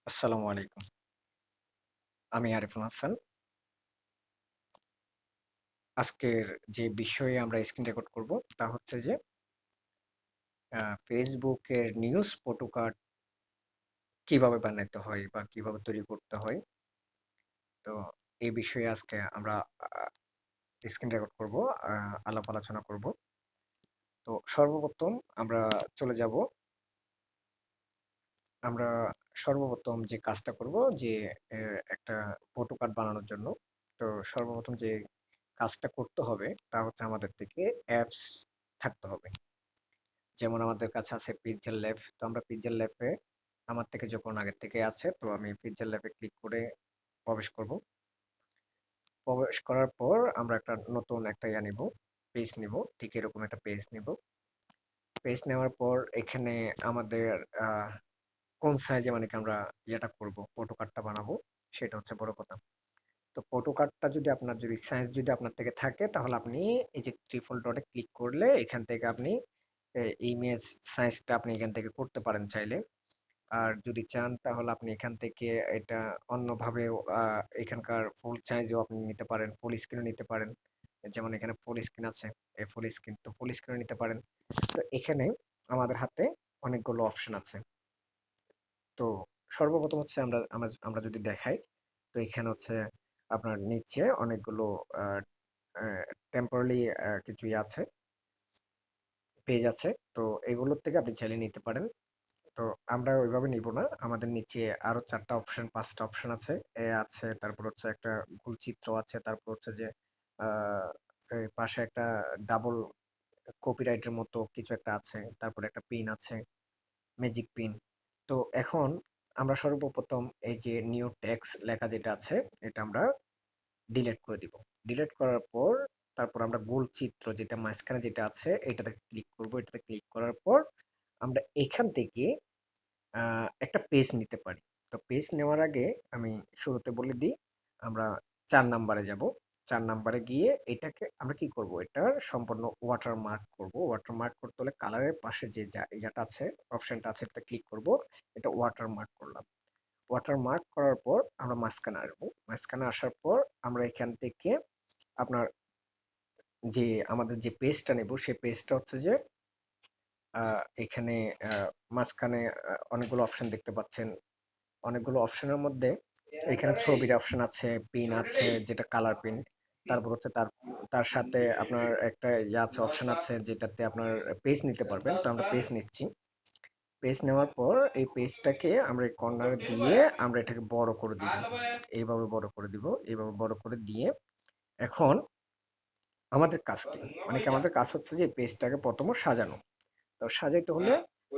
আসসালামু আলাইকুম। আমি আরিফুল হাসান। আজকের যে বিষয়ে আমরা স্ক্রিন রেকর্ড করব তা হচ্ছে যে Facebook এর নিউজ পডকাস্ট কিভাবে বানাইতে হয় বা কিভাবে তৈরি করতে হয়। তো এই বিষয়ে আজকে আমরা স্ক্রিন রেকর্ড করব, আলাপ আলোচনা করব। তো সর্বপ্রথম আমরা চলে যাব। আমরা সর্বপ্রথম যে কাজটা করব যে একটা পডকাস্ট বানানোর জন্য। তো সর্বপ্রথম যে কাজটা করতে হবে তা হচ্ছে আমাদের থেকে অ্যাপস থাকতে হবে। যেমন আমাদের কাছে আছে পিক্সেল ল্যাব। তো আমরা পিক্সেল ল্যাবে আমার থেকে যখন আগের থেকে আছে, তো আমি পিক্সেল ল্যাবে ক্লিক করে প্রবেশ করব। প্রবেশ করার পর আমরা একটা নতুন একটা নিব, পেজ নিব। ঠিক এরকম একটা পেজ নিব। পেজ নেওয়ার পর এখানে আমাদের কোন সাইজে মানে কি আমরা করব, পটোকার্ডটা বানাবো, সেটা হচ্ছে বড় কথা। তো পটোকার্ডটা যদি সাইজ যদি আপনার থেকে থাকে, তাহলে আপনি এই যে ট্রিপল ডটে ক্লিক করলে এখান থেকে আপনি ইমেজ সাইজটা আপনি এখান থেকে করতে পারেন চাইলে। আর যদি চান তাহলে আপনি এখান থেকে এটা অন্যভাবেও এখানকার ফুল সাইজও আপনি নিতে পারেন, ফুল স্ক্রিনও নিতে পারেন। যেমন এখানে ফুল স্ক্রিন আছে, এই ফুল স্ক্রিন তো ফুল স্ক্রিনও নিতে পারেন। তো এখানে আমাদের হাতে অনেকগুলো অপশন আছে। তো সর্বপ্রথম হচ্ছে আমরা আমরা আমরা যদি দেখাই, তো এখানে হচ্ছে আপনার নিচে অনেকগুলো টেম্পোরারি কিছু আছে, পেজ আছে। তো এগুলোর থেকে আপনি চাইলে নিতে পারেন। তো আমরা ওইভাবে নিব না। আমাদের নিচে আরো ৪ টা অপশন ৫ টা অপশন আছে। আছে, তারপর হচ্ছে একটা চিত্র আছে, তারপর হচ্ছে যে আ এই পাশে একটা ডাবল কপিরাইটের মতো কিছু একটা আছে। তারপরে একটা পিন আছে, ম্যাজিক পিন। তো এখন আমরা সর্বপ্রথম এই যে নিউ টেক্সট লেখা যেটা আছে, এটা আমরা ডিলিট করে দিব। ডিলিট করার পর তারপর আমরা গোল চিত্র যেটা মাঝখানে যেটা আছে এটাতে ক্লিক করব। এটাতে ক্লিক করার পর আমরা এখান থেকে একটা পেজ নিতে পারি। তো পেজ নেওয়ার আগে আমি শুরুতে বলে দিই, আমরা ৪ নাম্বারে যাব। ৪ নাম্বারে গিয়ে এটাকে আমরা কি করব? এটার সম্পূর্ণ ওয়াটারমার্ক করব। ওয়াটারমার্ক করতে হলে কালারের পাশে যে ইয়াটা আছে, অপশনটা আছে, এটাতে ক্লিক করব। এটা ওয়াটারমার্ক করলাম। ওয়াটারমার্ক করার পর আমরা মাঝখানে আসবো। মাঝখানে আসার পর আমরা এখান থেকে আপনার যে আমাদের যে পেজটা নেব, সেই পেজটা হচ্ছে যে আ এখানে আ মাঝখানে অনেকগুলো অপশন দেখতে পাচ্ছেন। অনেকগুলো অপশনের মধ্যে এখানে ছবির অপশন আছে, পিন আছে যেটা কালার পিন। তারপর হচ্ছে তার তার সাথে আপনার একটা আছে, অপশন আছে যেটাতে আপনার পেজ নিতে পারবেন। তো আমরা পেজ নিচ্ছি। পেজ নেওয়ার পর এই পেজটাকে আমরা এই কর্নারে দিয়ে আমরা এটাকে বড় করে দিব। এইভাবে বড় করে দিব। এইভাবে বড় করে দিয়ে এখন আমাদের কাজ কি? মানে কি আমাদের কাজ হচ্ছে যে এই পেজটাকে প্রথমে সাজানো। তো সাজাইতে হলে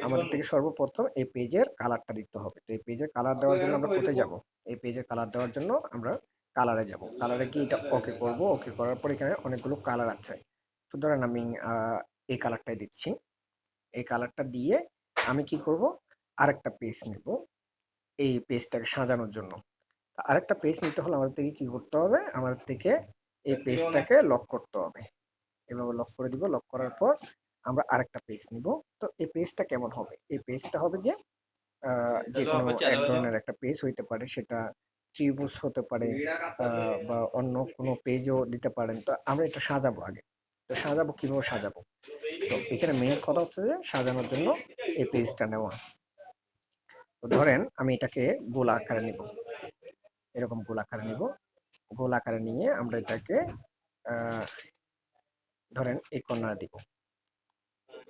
আমাদের থেকে সর্বপ্রথম এই পেজের কালারটা দিতে হবে। তো এই পেজের কালার দেওয়ার জন্য আমরা কোথায় যাব? এই পেজের কালার দেওয়ার জন্য আমরা কালারে যাব। কালারে গিয়ে এটা ওকে করব। ওকে করার পর এখানে অনেকগুলো কালার আছে। তো ধরেন আমি এই কালারটাই দিচ্ছি। এই কালারটা দিয়ে আমি কি করব? আরেকটা পেজ নেব এই পেজটাকে সাজানোর জন্য। আরেকটা পেজ নিতে হলে আমাদের থেকে কি করতে হবে? আমাদের থেকে এই পেজটাকে লক করতে হবে। এভাবে লক করে দিব। লক করার পর আমরা আরেকটা পেজ নিব। তো এই পেজটা কেমন হবে? এই পেজটা হবে যে যেকোনো এক ধরনের একটা পেজ হইতে পারে। সেটা ত্রিভুজ হতে পারে, বা অন্য কোনো পেজও দিতে পারেন। তো আমরা এটা সাজাবো আগে। তো সাজাবো কিভাবে সাজাবো? তো এখানে মেইন কথা হচ্ছে যে সাজানোর জন্য এই পেজটা নেওয়া। তো ধরেন আমি এটাকে গোল আকারে নিব। এরকম গোল আকারে নিব। গোল আকারে নিয়ে আমরা এটাকে আ ধরেন এই কর্নারে দিব।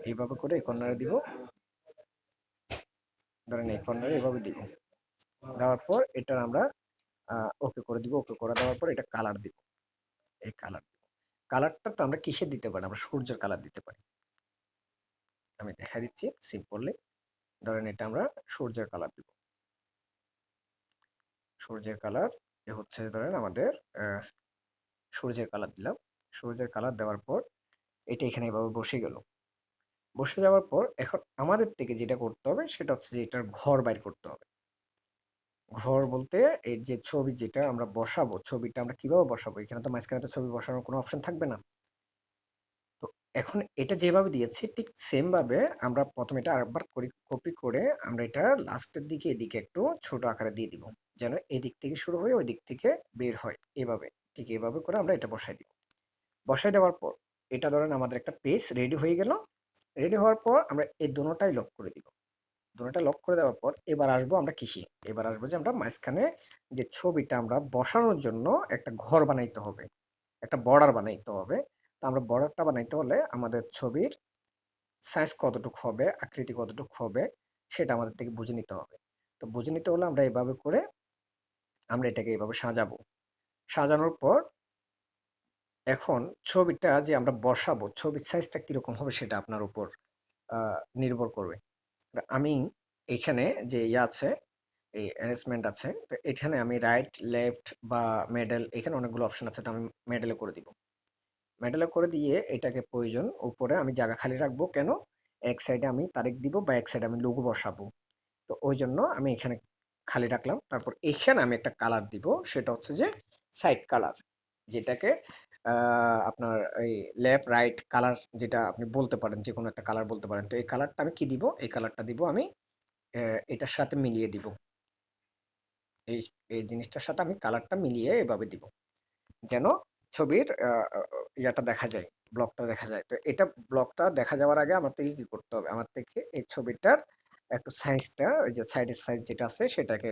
এইভাবে করে এই কর্নারে দিব। ধরেন এই কর্নারে এভাবে দিব। দেওয়ার পর এটার আমরা ওকে করে দিব। ওকে করে দেওয়ার পর এটা কালার দিব। এই কালার দিব। কালারটা তো আমরা কিসের দিতে পারি? আমরা সূর্যের কালার দিতে পারি। আমি দেখাই দিচ্ছি সিম্পলি। ধরেন এটা আমরা সূর্যের কালার দিব। সূর্যের কালার হচ্ছে ধরেন আমাদের সূর্যের কালার দিলাম। সূর্যের কালার দেওয়ার পর এটা এখানে এভাবে বসে গেল। বসে যাওয়ার পর এখন আমাদের থেকে যেটা করতে হবে সেটা হচ্ছে যে এটার ঘর বাইর করতে হবে। ঘর বলতে এই যে ছবি যেটা আমরা বসাবো, ছবিটা আমরা কিভাবে বসাবো? এখানে তো মাঝখানে তো ছবি বসানোর কোনো অপশন থাকবে না। তো এখন এটা যেভাবে দিয়েছি ঠিক সেম ভাবে আমরা প্রথমে এটা আরেকবার কপি করে আমরা এটা লাস্টের দিকে এদিকে একটু ছোট আকারে দিয়ে দিব, যেন এদিক থেকে শুরু হয়ে ওই দিক থেকে বের হয় এভাবে। ঠিক এভাবে করে আমরা এটা বসাই দিব। বসাই দেওয়ার পর এটা ধরেন আমাদের একটা পেজ রেডি হয়ে গেল। রেডি হওয়ার পর আমরা এই দোনোটাই লক করে দিব। দোনোটা লক করে দেওয়ার পর এবার আসবো আমরা কিসে? এবার আসবো যে আমরা মাঝখানে যে ছবিটা আমরা বসানোর জন্য একটা ঘর বানাইতে হবে, একটা বর্ডার বানাইতে হবে। তো আমরা বর্ডারটা বানাইতে হলে আমাদের ছবির সাইজ কতটুকু হবে, আকৃতি কতটুকু হবে সেটা আমাদের থেকে বুঝে নিতে হবে। তো বুঝে নিতে হলে আমরা এভাবে করে আমরা এটাকে এভাবে সাজাবো। সাজানোর পর এখন ছবিটা যে আমরা বসাবো, ছবির সাইজটা কিরকম হবে সেটা আপনার উপর নির্ভর করবে। আমি এখানে যে আছে, এই অ্যারেঞ্জমেন্ট আছে, তো এখানে আমি রাইট, লেফট বা মিডল এখানে অনেকগুলো অপশন আছে, তো আমি মিডলে করে দিব। মিডলে করে দিয়ে এটাকে প্রয়োজন উপরে আমি জায়গা খালি রাখবো কেন? এক সাইডে আমি তারিখ দিব বা এক সাইডে আমি লোগো বসাবো। তো ওই জন্য আমি এখানে খালি রাখলাম। তারপর এখানে আমি একটা কালার দিব, সেটা হচ্ছে যে সাইড কালার, যেটাকে আপনার এই লেফট রাইট কালার যেটা আপনি বলতে পারেন, যে কোনো একটা কালার বলতে পারেন। তো এই কালারটা আমি কি দিব? এই কালারটা দিব আমি এটার সাথে মিলিয়ে দিব। এই এই জিনিসটার সাথে আমি কালারটা মিলিয়ে এভাবে দিব, যেন ছবির ইয়াটা দেখা যায়, ব্লকটা দেখা যায়। তো এটা ব্লকটা দেখা যাওয়ার আগে আমার থেকে কি করতে হবে? আমার থেকে এই ছবিটার একটু সাইজটা, ওই যে সাইডের সাইজ যেটা আছে সেটাকে,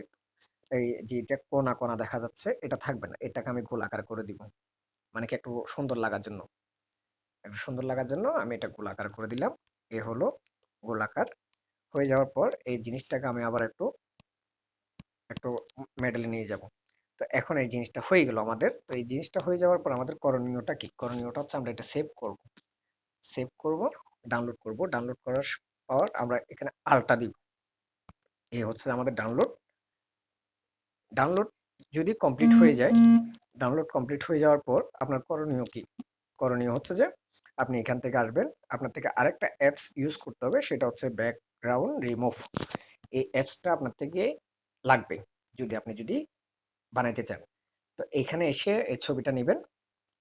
এই যেটা কোনা কোনা দেখা যাচ্ছে এটা থাকবে না, এটাকে আমি গোলাকার করে দিব। মানে কি একটু সুন্দর লাগার জন্য, একটু সুন্দর লাগার জন্য আমি এটা গোলাকার করে দিলাম। এ হলো গোলাকার। হয়ে যাওয়ার পর এই জিনিসটাকে আমি আবার একটু একটু মেডেলে নিয়ে যাব। তো এখন এই জিনিসটা হয়ে গেল আমাদের। তো এই জিনিসটা হয়ে যাওয়ার পর আমাদের করণীয়টা কি? করণীয়টা হচ্ছে আমরা এটা সেভ করব। সেভ করব, ডাউনলোড করব। ডাউনলোড করার পর আমরা এখানে আলটা দিব। এই হচ্ছে আমাদের ডাউনলোড। ডাউনলোড যদি কমপ্লিট হয়ে যায়, ডাউনলোড কমপ্লিট হয়ে যাওয়ার পর আপনার করণীয় কি? করণীয় হচ্ছে যে আপনি এখান থেকে আসবেন। আপনার থেকে আরেকটা অ্যাপস ইউজ করতে হবে, সেটা হচ্ছে ব্যাকগ্রাউন্ড রিমুভ। এই অ্যাপসটা আপনার থেকে লাগবে যদি বানাইতে চান। তো এখানে এসে এই ছবিটা নিবেন।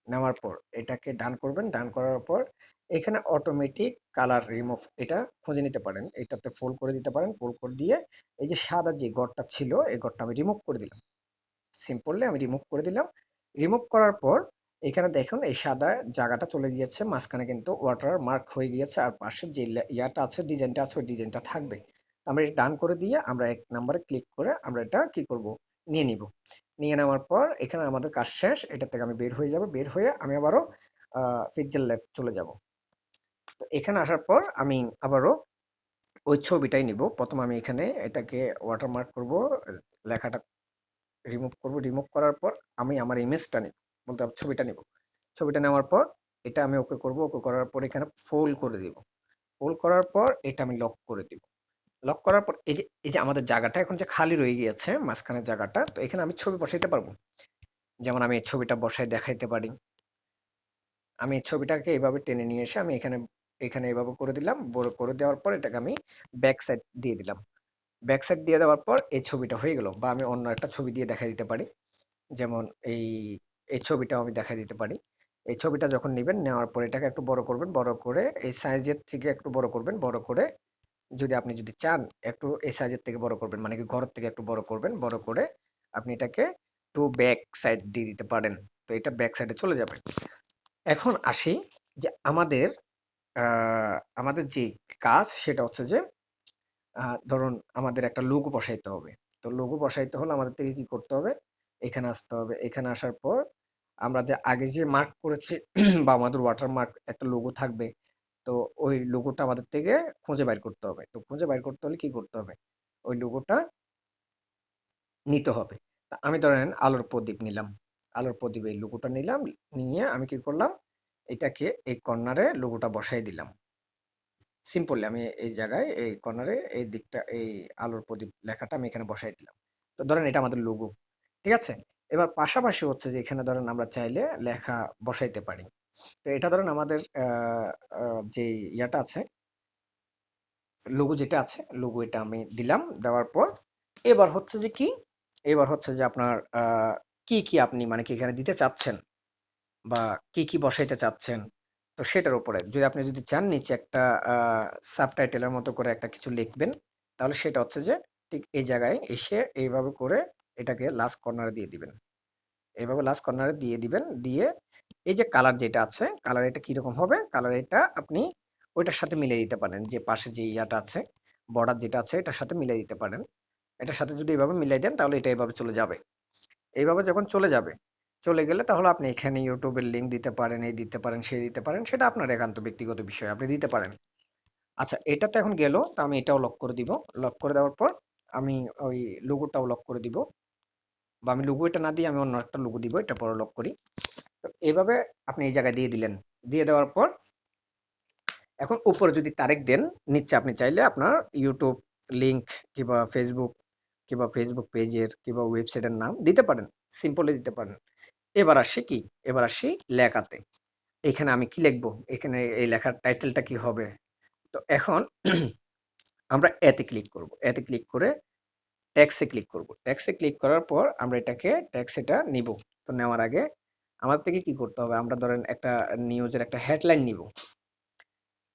নেওয়ার পর এটাকে ডান করবেন। ডান করার পর এখানে অটোমেটিক কালার রিমুভ এটা খুঁজে নিতে পারেন। এটাতে ফোল্ড করে দিতে পারেন। ফোল্ড করে দিয়ে এই যে সাদা যে ঘরটা ছিল, এই ঘরটা আমি রিমুভ করে দিলাম। সিম্পলি আমি রিমুভ করে দিলাম। রিমুভ করার পর এখানে দেখুন এই সাদা জায়গাটা চলে গিয়েছে। মাঝখানে কিন্তু ওয়াটার মার্ক হয়ে গিয়েছে। আর পাশে যে ইয়াটা আছে, ডিজাইনটা আছে, ওই ডিজাইনটা থাকবে। আমরা এটা ডান করে দিয়ে আমরা ১ নাম্বারে ক্লিক করে আমরা এটা কি করব? নিয়ে নিব। নিয়ে নেওয়ার পর এখানে আমাদের কাজ শেষ। এটা থেকে আমি বের হয়ে যাব। বের হয়ে আমি আবারও আ পিক্সেল ল্যাব চলে যাব। তো এখানে আসার পর আমি আবারও ওই ছবিটাই নিব। ১ম আমি এখানে এটাকে ওয়াটারমার্ক করব। লেখাটা রিমুভ করব। রিমুভ করার পর আমি আমার ইমেজটা নিব। বলতে ছবিটা নিব। ছবিটা নেওয়ার পর এটা আমি ওকে করব। ওকে করার পর এখানে ফোল্ড করে দিব। ফোল্ড করার পর এটা আমি লক করে দিব। লক করার পর এই যে আমাদের জায়গাটা এখন যে খালি রয়ে গিয়েছে মাঝখানের জায়গাটা, তো এখানে আমি ছবি বসাইতে পারবো। যেমন আমি এই ছবিটা বসায় দেখাইতে পারি। আমি এই ছবিটাকে এভাবে টেনে নিয়ে এসে আমি এখানে এখানে এভাবে করে দিলাম। বড় করে দেওয়ার পর এটাকে আমি ব্যাক সাইড দিয়ে দিলাম। ব্যাক সাইড দিয়ে দেওয়ার পর এই ছবিটা হয়ে গেল। বা আমি অন্য একটা ছবি দিয়ে দেখাই দিতে পারি। যেমন এই ছবিটাও আমি দেখাই দিতে পারি। এই ছবিটা যখন নিবেন, নেওয়ার পর এটাকে একটু বড় করবেন। বড় করে এই সাইজের থেকে একটু বড় করবেন। বড় করে আপনি যদি চান একটু এই সাইজের থেকে বড় করবেন। মানে কি ঘরের থেকে একটু বড় করবেন। বড় করে আপনি এটাকে টু ব্যাক সাইড দিয়ে দিতে পারেন। তো এটা ব্যাক সাইডে চলে যাবে। এখন আসি যে আ আমাদের যে কাজ সেটা হচ্ছে যে ধরুন আমাদের একটা লোগো বসাইতে হবে। তো লোগো বসাইতে হলে আমাদের থেকে কি করতে হবে? এখানে আসতে হবে। এখানে আসার পর আমরা যে আগে যে মার্ক করেছি বা আমাদের ওয়াটারমার্ক একটা লোগো থাকবে। তো ওই লোগোটা আমাদের থেকে খুঁজে বাইর করতে হবে। তো খুঁজে বাইর করতে হলে কি করতে হবে? ওই লোগোটা নিতে হবে। তা আমি ধরেন আলোর প্রদীপ নিলাম। আলোর প্রদীপ এই লোগোটা নিলাম। নিয়ে আমি কি করলাম? এটাকে এই কর্নারে লোগোটা বসায় দিলাম। সিম্পলি আমি এই জায়গায় এই কর্নারে এই দিকটা এই আলোর প্রদীপ লেখাটা আমি এখানে বসাই দিলাম। তো ধরেন এটা আমাদের লোগো। ঠিক আছে? এবার পাশাপাশি হচ্ছে যে এখানে ধরেন আমরা চাইলে লেখা বসাইতে পারি। তো এটা ধরেন আমাদের আ আ যে ইয়াটা আছে, লোগো যেটা আছে, লোগো এটা আমি দিলাম। দেওয়ার পর এবার হচ্ছে যে কি? এবার হচ্ছে যে আপনার কি আপনি মানে কি এখানে দিতে চাচ্ছেন বা কি বসাইতে চাচ্ছেন? তো সেটার উপরে যদি আপনি যদি চান নিচে একটা সাবটাইটেলের মতো করে একটা কিছু লিখবেন, তাহলে সেটা হচ্ছে যে ঠিক এই জায়গায় এসে এইভাবে করে এটাকে লাস্ট কর্নারে দিয়ে দিবেন। এভাবে লাস্ট কর্নারে দিয়ে দিবেন। দিয়ে এই যে কালার যেটা আছে, কালার এটা কিরকম হবে? কালার এটা আপনি ওইটার সাথে মিলিয়ে দিতে পারেন। যে পাশে যে ইয়াটা আছে, বর্ডার যেটা আছে এটার সাথে মিলিয়ে দিতে পারেন। এটার সাথে যদি এভাবে মিলাই দেন তাহলে এটা এভাবে চলে যাবে। এইভাবে যখন চলে যাবে, চলে গেলে তাহলে আপনি এখানে YouTube এর লিঙ্ক দিতে পারেন, এই দিতে পারেন, সেই দিতে পারেন। সেটা আপনার একান্ত ব্যক্তিগত বিষয়। আপনি দিতে পারেন। আচ্ছা, এটা তো এখন গেল। তো আমি এটাও লক করে দিব। লক করে দেওয়ার পর আমি ওই লোগোটাও লক করে দিব। বা আমি লোগো এটা না দিয়ে আমি অন্য একটা লোগো দিব। এটা পরে লক করি। তো এভাবে আপনি এই জায়গায় দিয়ে দিলেন। দিয়ে দেওয়ার পর এখন উপরে যদি তারিখ দেন, নিচে আপনি চাইলে আপনার YouTube লিঙ্ক কিংবা Facebook পেজের কিংবা ওয়েবসাইটের নাম দিতে পারেন। সিম্পলি দিতে পারেন। এবার আসি কি? এবার আসি লেখাতে। এখানে আমি কি লিখবো? এখানে এই লেখার টাইটেলটা কি হবে? তো এখন আমরা এতে ক্লিক করব। এতে ক্লিক করে টেক্সটে ক্লিক করব। টেক্সটে ক্লিক করার পর আমরা এটাকে টেক্সট নিব। তো নেওয়ার আগে আমাদের থেকে কি করতে হবে? আমরা ধরেন একটা নিউজের একটা হেডলাইন নিব।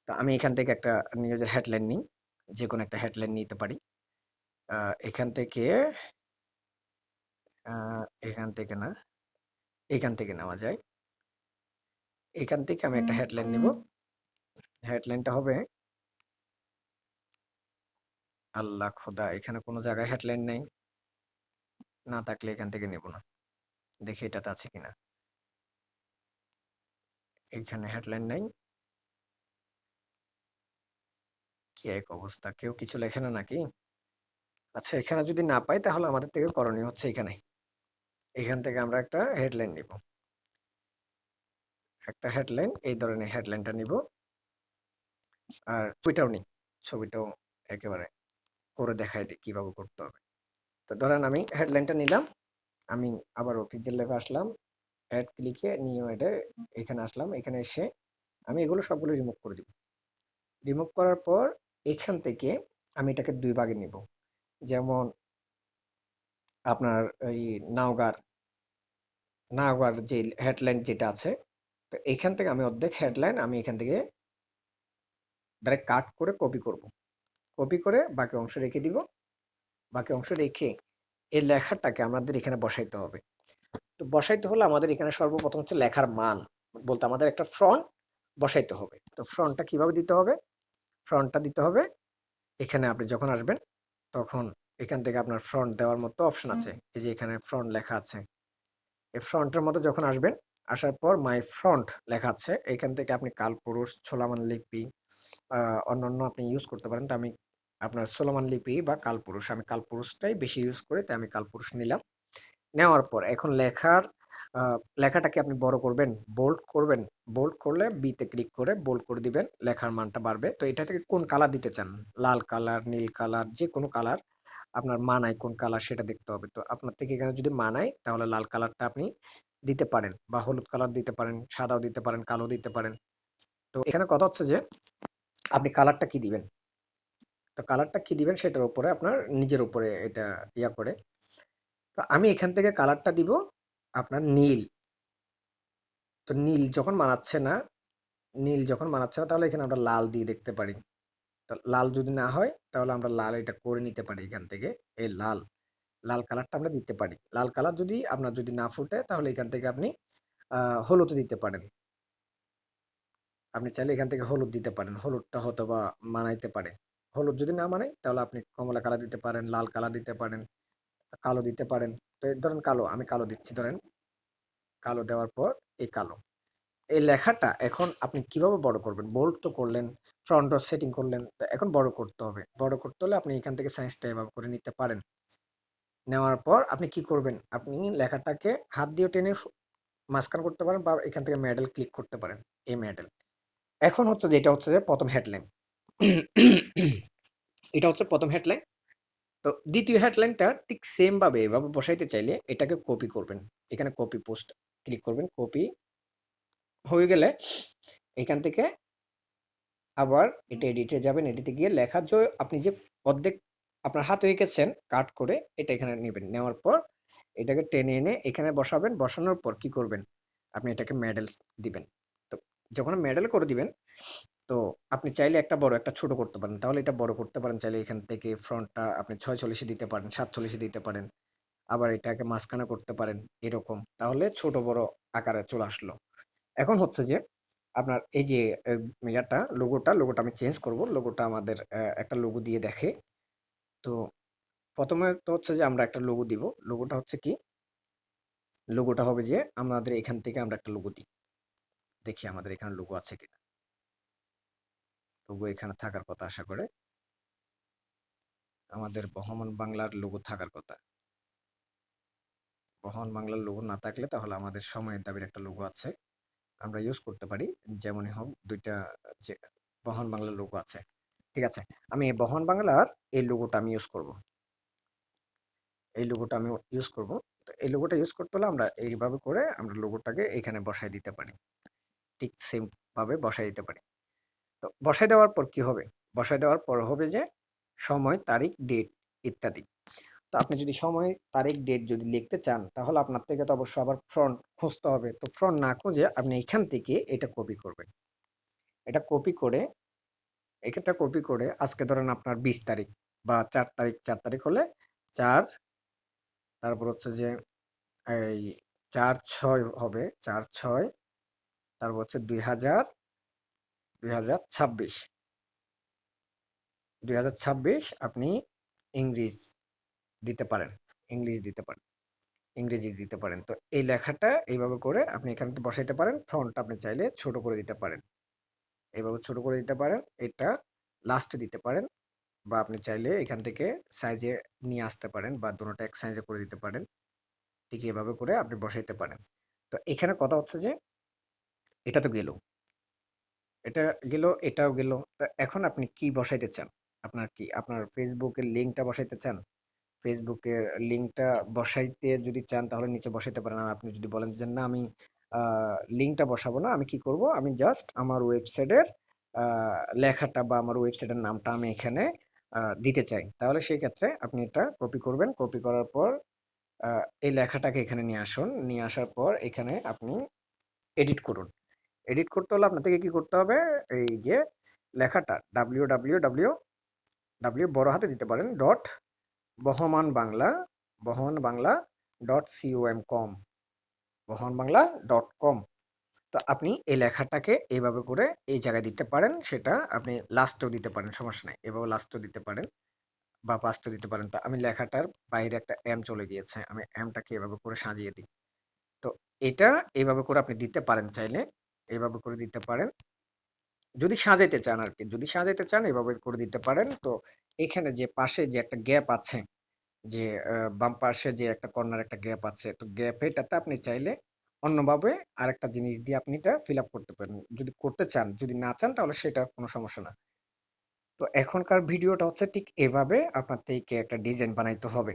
তো আমি এখান থেকে একটা নিউজের হেডলাইন নিই। যেকোনো একটা হেডলাইন নিতে পারি। আ এখান থেকে আ এখান থেকে না, এখান থেকে নেওয়া যায়। এখান থেকে আমি একটা হেডলাইন নিব। হেডলাইনটা হবে আল্লাহ খোদা! এখানে কোনো জায়গায় হেডলাইন নেই। না থাকলে এখান থেকে নেব না। দেখি এটাতে আছে কিনা। এইখানে হেডলাইন নাই। কি এক অবস্থা! কেউ কিছু লেখে না নাকি? আচ্ছা, এখানে যদি না পাই তাহলে আমাদের থেকে করণীয় হচ্ছে এখানে। এখান থেকে আমরা একটা হেডলাইন নিব। একটা হেডলাইন, এই ধরনের হেডলাইনটা নিব। আর ছবিটাও নিই। ছবিটাও একেবারে করে দেখাই দিই কিভাবে করতে হবে। তো ধরেন আমি হেডলাইনটা নিলাম। আমি আবারও পিক্সেল ল্যাবে আসলাম। এড ক্লিকে নিউ এডে এখানে আসলাম। এখানে এসে আমি এগুলো সবগুলো রিমুভ করে দিব। রিমুভ করার পর এখান থেকে আমি এটাকে ২ ভাগে নিব। যেমন আপনার এই নাওগার, নাওগাঁর যে হেডলাইন যেটা আছে, তো এইখান থেকে আমি অর্ধেক হেডলাইন আমি এখান থেকে ডাইরেক্ট কাট করে কপি করব। কপি করে বাকি অংশ রেখে দিব। বাকি অংশ রেখে এই লেখাটাকে আমাদের এখানে বসাইতে হবে। তো বসাইতে হলে আমাদের এখানে সর্বপ্রথম হচ্ছে লেখার মান বলতে আমাদের একটা ফ্রন্ট বসাইতে হবে। তো ফ্রন্টটা কিভাবে দিতে হবে? ফ্রন্টটা দিতে হবে এখানে আপনি যখন আসবেন তখন এখান থেকে আপনার ফ্রন্ট দেওয়ার মতো অপশন আছে। এই যে এখানে ফ্রন্ট লেখা আছে। এই ফ্রন্টের মধ্যে যখন আসবেন, আসার পর মাই ফ্রন্ট লেখা আছে। এখান থেকে আপনি কালপুরুষ, সোলামান লিপি অন্যান্য আপনি ইউজ করতে পারেন। তো আমি আপনার সোলোমান লিপি বা কালপুরুষ, আমি কালপুরুষটাই বেশি ইউজ করি তাই আমি কালপুরুষ নিলাম। নেওয়ার পর এখন আ লেখাটাকে আপনি বড় করবেন, বোল্ড করবেন। বোল্ড করলে বি তে ক্লিক করে বোল্ড করে দিবেন। লেখার মানটা বাড়বে। তো এটা থেকে কোন কালার দিতে চান? লাল কালার, নীল কালার যেকোনো কালার আপনার মানায় কোন কালার সেটা দেখতে হবে। তো আপনার থেকে এখানে যদি মানায় তাহলে লাল কালারটা আপনি দিতে পারেন বা হলুদ কালার দিতে পারেন, সাদাও দিতে পারেন, কালো দিতে পারেন। তো এখানে কথা হচ্ছে যে আপনি কালারটা কি দিবেন? তো কালারটা কি দিবেন সেটার উপরে আপনার নিজের উপরে এটা ইয়া করে। তো আমি এখান থেকে কালারটা দিব আপনার নীল। তো নীল যখন মানাচ্ছে না তাহলে এখানে আমরা লাল দিয়ে দেখতে পারি। তো লাল যদি না হয় তাহলে আমরা লাল এটা করে নিতে পারি এখান থেকে। এই লাল কালারটা আমরা দিতে পারি। লাল কালার যদি আপনার যদি না ফুটে তাহলে এখান থেকে আপনি আ হলুদ দিতে পারেন। আপনি চাইলে এখান থেকে হলুদ দিতে পারেন। হলুদটা হয়তোবা মানাইতে পারে। হলুদ যদি না মানায় তাহলে আপনি কমলা কালার দিতে পারেন, লাল কালার দিতে পারেন, কালো দিতে পারেন। তো এই ধরেন কালো, আমি কালো দিচ্ছি ধরেন। কালো দেওয়ার পর এই কালো। এই লেখাটা এখন আপনি কিভাবে বড় করবেন? বোল্ড তো করলেন, ফন্ট সেটিং করলেন। তো এখন বড় করতে হবে। বড় করতে হলে আপনি এখান থেকে সাইজটা এভাবে করে নিতে পারেন। নেওয়ার পর আপনি কি করবেন? আপনি লেখাটাকে হাত দিয়ে টেনে মাঝখান করতে পারেন বা এখান থেকে মিডল ক্লিক করতে পারেন। এই মিডল। এখন হচ্ছে যে এটা হচ্ছে যে ১ম হেডলাইন। এটা হচ্ছে ১ম হেডলাইন। তো ২য় হেডলাইনটা ঠিক সেম ভাবে এভাবে বসাইতে চাইলে এটাকে কপি করবেন। এখানে কপি পোস্ট ক্লিক করবেন। কপি হয়ে গেলে এখান থেকে আবার এটা এডিটে যাবেন। এডিটে গিয়ে লেখা আপনি যে অর্ধেক আপনার হাতে রেখেছেন কাট করে এটা এখানে নিবেন। নেওয়ার পর এটাকে টেনে এনে এখানে বসাবেন। বসানোর পর কি করবেন? আপনি এটাকে মিডলস দিবেন। তো যখন মেডেল করে দিবেন, তো আপনি চাইলে একটা বড় একটা ছোট করতে পারেন। তাহলে এটা বড় করতে পারেন চাইলে এখান থেকে ফ্রন্টটা আপনি ৪৬ এ দিতে পারেন, ৪৭ এ দিতে পারেন। আবার এটাকে মাঝখানে করতে পারেন এরকম। তাহলে ছোট বড় আকারে চলে আসলো। এখন হচ্ছে যে আপনার এই যে লোগোটা আমি চেঞ্জ করব। লোগোটা আমাদের একটা লোগো দিয়ে দেখে। তো ১ম এ তো হচ্ছে যে আমরা একটা লোগো দিব। লোগোটা হচ্ছে কি? লোগোটা হবে যে আমাদের এখান থেকে আমরা একটা লোগো দিই। দেখি আমাদের এখানে লোগো আছে কিনা। লোগো এখানে থাকার কথা আশা করে। আমাদের বহমান বাংলার লোগো থাকার কথা। বহমান বাংলার লোগো না থাকলে তাহলে আমাদের সময়ের দাবির একটা লোগো আছে। আমরা ইউজ করতে পারি। যেমনই হোক ২ টা যে বহমান বাংলার লোগো আছে। ঠিক আছে? আমি এই বহমান বাংলার এই লোগোটা আমি ইউজ করব। এই লোগোটা আমি ইউজ করব। তো এই লোগোটা ইউজ করতে হলে আমরা এইভাবে করে আমরা লোগোটাকে এখানে বসায় দিতে পারি। ঠিক সেম ভাবে বসায় দিতে পারি। তো বসায় দেওয়ার পর কি হবে? বসায় দেওয়ার পর হবে যে সময়, তারিখ, ডেট ইত্যাদি। তো আপনি যদি সময়, তারিখ, ডেট যদি লিখতে চান তাহলে আপনার থেকে তো অবশ্যই আবার ফ্রন্ট খুঁজতে হবে। তো ফ্রন্ট না খুঁজে আপনি এখান থেকে এটা কপি করবেন। এটা কপি করে এক্ষেত্রে কপি করে আজকে ধরেন আপনার ২০ তারিখ বা ৪ তারিখ, ৪ তারিখ হলে ৪ তারপর হচ্ছে যে এই ৪-৬ হবে ৪-৬ তারপর হচ্ছে ২০২৬ আপনি ইংরেজ দিতে পারেন। ইংলিশ দিতে পারেন। ইংরেজি দিতে পারেন। তো এই লেখাটা এইভাবে করে আপনি এখানে বসাইতে পারেন। ফন্ট আপনি চাইলে ছোট করে দিতে পারেন। এভাবে ছোট করে দিতে পারেন। এটা লাস্টে দিতে পারেন বা আপনি চাইলে এখান থেকে সাইজে নিয়ে আসতে পারেন বা দোনোটা এক সাইজে করে দিতে পারেন। ঠিক এভাবে করে আপনি বসাইতে পারেন। তো এখানে কথা হচ্ছে যে এটা তো গেল। এটা গেল, এটাও গেল। তো এখন আপনি কি বসাইতে চান? আপনার কি? আপনার Facebook এর লিঙ্কটা বসাইতে চান? Facebook এর লিঙ্কটা বসাইতে যদি চান তাহলে নিচে বসাইতে পারেন। আর আপনি যদি বলেন যে, "না আমি আ লিঙ্কটা বসাবো না। আমি কি করব? আমি জাস্ট আমার ওয়েবসাইটের আ লেখাটা বা আমার ওয়েবসাইটের নামটা আমি এখানে দিতে চাই।" তাহলে সেই ক্ষেত্রে আপনি এটা কপি করবেন। কপি করার পর আ এই লেখাটাকে এখানে নিয়ে আসুন। নিয়ে আসার পর এখানে আপনি এডিট করুন। এডিট করতে হলে আপনার থেকে কি করতে হবে? এই যে লেখাটা www বড় হাতে দিতে পারেন ডট বহমান বাংলা বহমান বাংলা .com বহমান বাংলা .com। তো আপনি এই লেখাটাকে এইভাবে করে এই জায়গায় দিতে পারেন। সেটা আপনি লাস্টেও দিতে পারেন, সমস্যা নাই। এভাবে লাস্টেও দিতে পারেন বা ফার্স্টেও দিতে পারেন। তো আমি লেখাটার বাইরে একটা এম চলে গিয়েছে। আমি এমটাকে এভাবে করে সাজিয়ে দিই। তো এটা এভাবে করে আপনি দিতে পারেন চাইলে। এভাবে করে দিতে পারেন। যদি সাজাইতে চান আরকি। যদি সাজাইতে চান এভাবে করে দিতে পারেন। তো এখানে যে পাশে যে একটা গ্যাপ আছে যে বাম পাশে যে একটা কর্নার একটা গ্যাপ আছে। তো গ্যাপেটাতে আপনি চাইলে অন্যভাবে আরেকটা জিনিস দিয়ে আপনি এটা ফিল আপ করতে পারেন। যদি করতে চান, যদি না চান তাহলে সেটা কোনো সমস্যা না। তো এখনকার ভিডিওটা হচ্ছে ঠিক এভাবে আপনার থেকে একটা ডিজাইন বানাইতে হবে।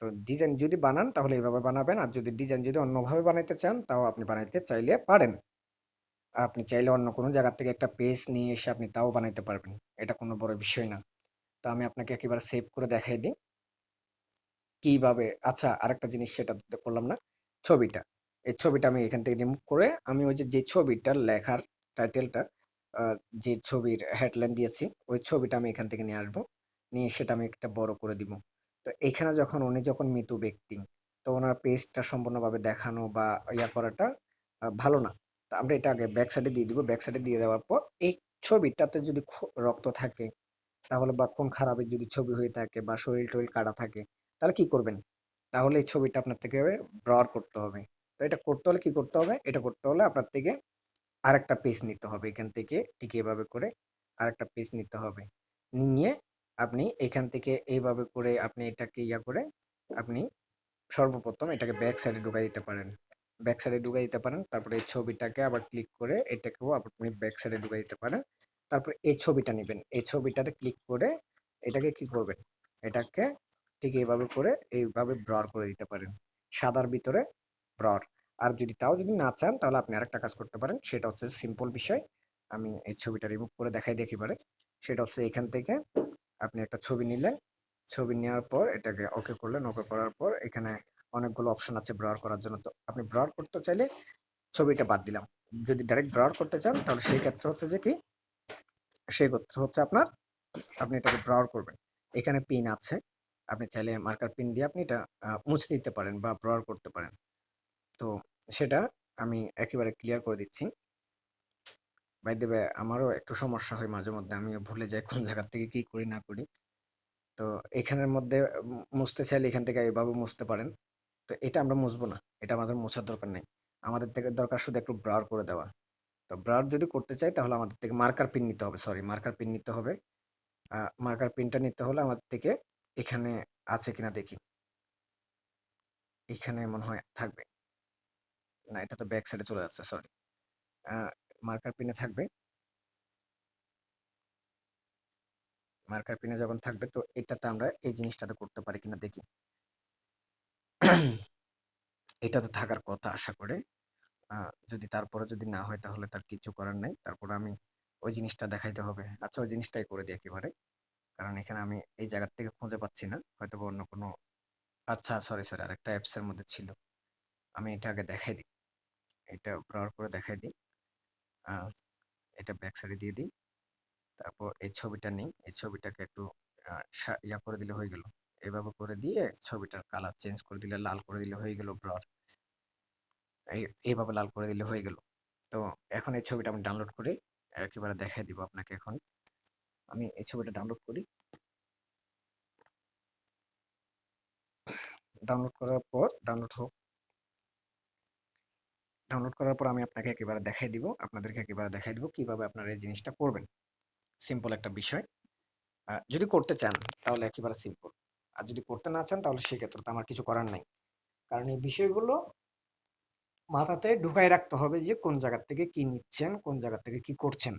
তো ডিজাইন যদি বানান তাহলে এভাবে বানাবেন। আর যদি ডিজাইন যদি অন্যভাবে বানাইতে চান তাও আপনি বানাইতে চাইলে পারেন। আপনি চাইলে অন্য কোনো জায়গা থেকে একটা পেজ নিয়ে এসে আপনি তাও বানাইতে পারবেন। এটা কোনো বড় বিষয় না। তো আমি আপনাকে একেবারে সেভ করে দেখাই দিই। কিভাবে আচ্ছা আরেকটা জিনিস সেটা তো করলাম না। ছবিটা। এই ছবিটা আমি এখান থেকে রিমুভ করে আমি ওই যে ছবিটার লেখার টাইটেলটা আ যে ছবির হেডলাইন দিয়েছি, ওই ছবিটা আমি এখান থেকে নিয়ে আসবো। নিয়ে সেটা আমি একটা বড় করে দিব। তো এখানে যখন উনি যখন মৃত ব্যক্তি, তো উনার পেজটা সম্পূর্ণভাবে দেখানো বা করাটা ভালো না। তো আমরা এটা আগে ব্যাক সাইডে দিয়ে দিব। ব্যাক সাইডে দিয়ে দেওয়ার পর এই ছবিটাতে যদি রক্ত থাকে তাহলে বা খুন খারাপের যদি ছবি হয়ে থাকে বা শরীর-টরীর কাটা থাকে, তাহলে কি করবেন? তাহলে এই ছবিটা আপনার থেকে ব্লার করতে হবে। তো এটা করতে হলে কি করতে হবে? এটা করতে হলে আপনার থেকে আরেকটা পেজ নিতে হবে। এখান থেকে ঠিক এভাবে করে আরেকটা পেজ নিতে হবে। নিয়ে আপনি এখান থেকে এইভাবে করে আপনি এটাকে করে আপনি সর্বপ্রথম এটাকে ব্যাক সাইডে ঢুকাই দিতে পারেন। ব্যাক সাইডে ঢুকাই দিতে পারেন। তারপরে এই ছবিটাকে আবার ক্লিক করে এটাকেও আপনি ব্যাক সাইডে ঢুকাই দিতে পারেন। তারপর এই ছবিটা নিবেন। এই ছবিটাতে ক্লিক করে এটাকে কি করবেন? এটাকে ঠিক এইভাবে করে এইভাবে ব্লার করে দিতে পারেন। সাদার ভিতরে ব্লার। আর যদি তাও যদি না চান তাহলে আপনি আরেকটা কাজ করতে পারেন। সেটা হচ্ছে সিম্পল বিষয়। আমি এই ছবিটা রিমুভ করে দেখাই দিই একেবারে। সেটা হচ্ছে এখান থেকে আপনি একটা ছবি নিলেন। ছবি নেওয়ার পর এটাকে ওকে করলেন। ওকে করার পর এখানে অনেকগুলো অপশন আছে ব্লার করার জন্য। তো আপনি ব্লার করতে চাইলে ছবিটা বাদ দিলাম। যদি ডাইরেক্ট ব্রাউজ করতে চান তাহলে সেই ক্ষেত্রে হচ্ছে যে কি, সেই ক্ষেত্রে হচ্ছে আপনার, আপনি এটাকে ব্রাউজ করবেন। এখানে পিন আছে, আপনি চাইলে মার্কার পিন দিয়ে আপনি এটা মুছে দিতে পারেন বা ব্রাউজ করতে পারেন। তো সেটা আমি একেবারে ক্লিয়ার করে দিচ্ছি। বাই দ্য ওয়ে, আমারও একটু সমস্যা হয় মাঝে মধ্যে, আমিও ভুলে যাই কোন জায়গা থেকে কি করি না করি। তো এখানের মধ্যে মুছতে চাইলে এখান থেকে এভাবে মুছতে পারেন। তো এটা আমরা মুছবো না, এটা আমাদের মোছার দরকার নেই। আমাদের থেকে দরকার শুধু একটু ব্রার করে দেওয়া। তো ব্রার যদি করতে চাই তাহলে আমাদের থেকে মার্কার পিন নিতে হবে, সরি মার্কার পিন নিতে হবে। মার্কার পিনটা নিতে হলে আমাদের থেকে এখানে আছে কিনা দেখি, এখানে মনে হয় থাকবে না, এটা তো ব্যাক সাইডে চলে যাচ্ছে, সরি। মার্কার পিনে থাকবে, মার্কার পিনে যখন থাকবে তো এটাতে আমরা এই জিনিসটাতে করতে পারি কিনা দেখি। এটাতে থাকার কথা আশা করে। যদি তারপরে যদি না হয় তাহলে তার কিছু করার নাই, তারপরে আমি ওই জিনিসটা দেখাইতে হবে। আচ্ছা, ওই জিনিসটাই করে দিই একেবারে, কারণ এখানে আমি এই জায়গার থেকে খুঁজে পাচ্ছি না, হয়তো বা অন্য কোনো, আচ্ছা সরি সরি, আরেকটা অ্যাপস এর মধ্যে ছিল। আমি এটা আগে দেখাই দিই, এটা ব্রাউজ করে দেখাই দিই। আহ, এটা ব্যাক সাইডে দিয়ে দিই। তারপর এই ছবিটা নিই, এই ছবিটাকে একটু ইয়া করে দিলে হয়ে গেল। এভাবে করে দিয়ে ছবিটার কালার চেঞ্জ করে দিলে, লাল করে দিলে হয়ে গেল ব্রাউজ। এইভাবে লাল করে দিলে হয়ে গেল। তো এখন এই ছবিটা আমি ডাউনলোড করে একেবারে দেখাই দিব আপনাকে। এখন আমি এই ছবিটা ডাউনলোড করি। ডাউনলোড করার পর, ডাউনলোড করার পর আমি আপনাকে একেবারে দেখাই দিব, আপনাদেরকে একেবারে দেখাই দিব কিভাবে আপনারা এই জিনিসটা করবেন। সিম্পল একটা বিষয়। যদি করতে চান তাহলে একেবারে সিম্পল, আর যদি করতে না চান তাহলে সেক্ষেত্রে তো আমার কিছু করার নাই। কারণ এই বিষয়গুলো মাথাতে ঢুকাই রাখতে হবে যে কোন জায়গা থেকে কি নিচ্ছেন, কোন জায়গা থেকে কি করছেন।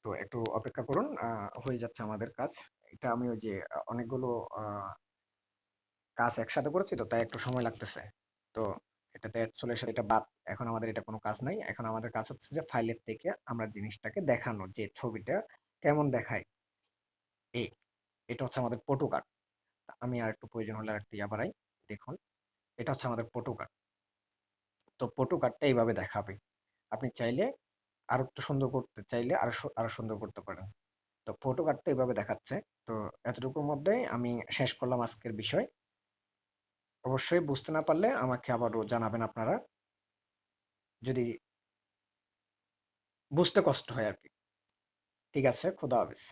তো একটু অপেক্ষা করুন, হয়ে যাচ্ছে আমাদের কাজ। এটা আমি ওই যে অনেকগুলো কাজ একসাথে করেছি, তো তাই একটু সময় লাগতেছে। তো এটাতে চলে এসে এটা বাদ, এখন আমাদের এটা কোনো কাজ নাই। এখন আমাদের কাজ হচ্ছে যে ফাইলের থেকে আমরা জিনিসটাকে দেখানো, যে ছবিটা কেমন দেখায়। এই, এটা হচ্ছে আমাদের ফটো কার্ড। আমি আর একটু প্রয়োজন হলে আর একটু ইয়া বাড়াই, দেখুন। এটা হচ্ছে আমাদের ফটো কার্ড। তো ফটো কার্ডটা এইভাবে দেখাবে। আপনি চাইলে আরো একটু সুন্দর করতে চাইলে আরো সুন্দর করতে পারেন। তো ফটো কার্ডটা এইভাবে দেখাচ্ছে। তো এতটুকুর মধ্যেই আমি শেষ করলাম আজকের বিষয়। অবশ্যই বুঝতে না পারলে আমাকে আবারও জানাবেন আপনারা, যদি বুঝতে কষ্ট হয় আর কি। ঠিক আছে, খোদা হাফেজ।